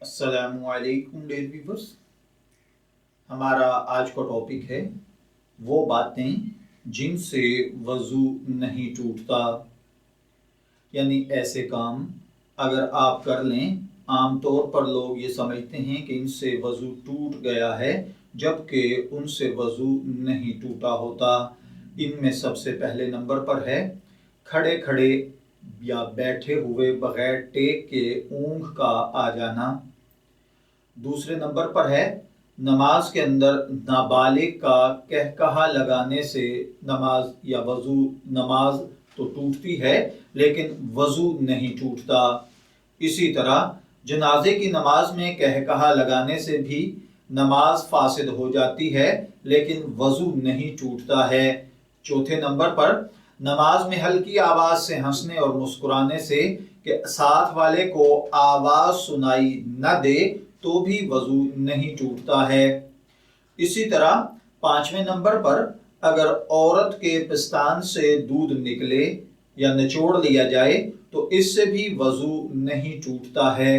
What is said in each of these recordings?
अस्सलामुअलैकुम dear viewers. हमारा आज का टॉपिक है वो बातें जिनसे वज़ू नहीं टूटता, यानी ऐसे काम अगर आप कर लें, आम तौर पर लोग ये समझते हैं कि इनसे वज़ू टूट गया है, जबकि उनसे वज़ू नहीं टूटा होता। इनमें सबसे पहले नंबर पर है खड़े खड़े या बैठे हुए बगैर टेक के ऊँघ का आ जाना। दूसरे नंबर पर है नमाज के अंदर नाबालिग का कहकहा लगाने से नमाज या वज़ू, नमाज तो टूटती है लेकिन वज़ू नहीं टूटता। इसी तरह जनाजे की नमाज में कहकहा लगाने से भी नमाज फासिद हो जाती है लेकिन वज़ू नहीं टूटता है। चौथे नंबर पर नमाज में हल्की आवाज़ से हंसने और मुस्कुराने से कि साथ वाले को आवाज़ सुनाई न दे तो भी वज़ू नहीं टूटता है। इसी तरह पांचवें नंबर पर अगर औरत के पिस्तान से दूध निकले या निचोड़ लिया जाए तो इससे भी वज़ू नहीं टूटता है।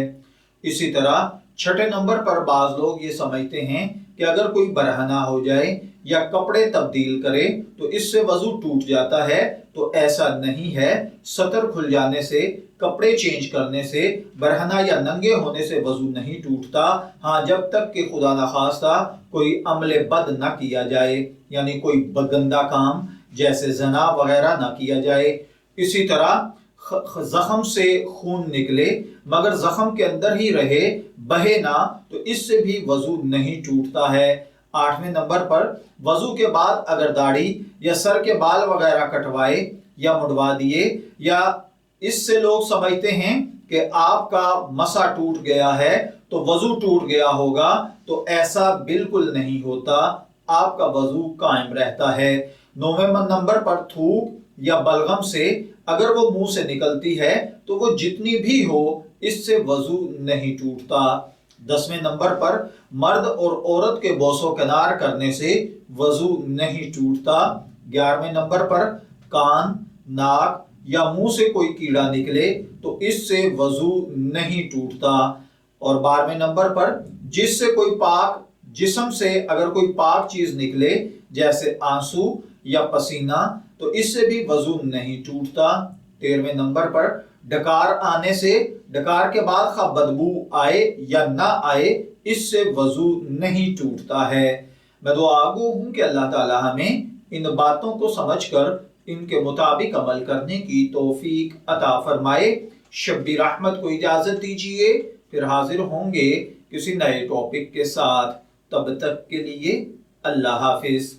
इसी तरह छठे नंबर पर बाज़ लोग ये समझते हैं कि अगर कोई बरहना हो जाए या कपड़े तब्दील करे तो इससे वज़ू टूट जाता है, तो ऐसा नहीं है। सतर खुल जाने से, कपड़े चेंज करने से, बरहना या नंगे होने से वज़ू नहीं टूटता। हाँ, जब तक कि खुदा न खास्ता कोई अमले बद न किया जाए, यानी कोई गंदा काम जैसे जना वगैरह न किया जाए। इसी तरह जख्म से खून निकले मगर जख्म के अंदर ही रहे, बहे ना, तो इससे भी वज़ू नहीं टूटता है। आठवें नंबर पर वज़ू के बाद अगर दाढ़ी या सर के बाल वगैरह कटवाए या मुड़वा दिए या इससे लोग समझते हैं कि आपका मसा टूट गया है तो वज़ू टूट गया होगा, तो ऐसा बिल्कुल नहीं होता, आपका वज़ू कायम रहता है। नौवें नंबर पर थूक या बलगम से अगर वो मुंह से निकलती है तो वो जितनी भी हो इससे वज़ू नहीं टूटता। 10वें नंबर पर मर्द और औरत के बोसो किनार करने से वज़ू नहीं टूटता। 11वें नंबर पर कान, नाक या मुंह से कोई कीड़ा निकले तो इससे वज़ू नहीं टूटता। और 12वें नंबर पर जिससे कोई पाक जिस्म से अगर कोई पाक चीज निकले जैसे आंसू या पसीना तो इससे भी वज़ू नहीं टूटता। 13वें नंबर पर डकार आने से, डकार के बाद खा बदबू आए या ना आए, इससे वज़ू नहीं टूटता है। मैं दुआ गो हूँ कि अल्लाह ताला हमें इन बातों को समझकर इनके मुताबिक अमल करने की तौफीक अता फरमाए। शब्बीर अहमद को इजाज़त दीजिए, फिर हाजिर होंगे किसी नए टॉपिक के साथ। तब तक के लिए अल्लाह हाफिज।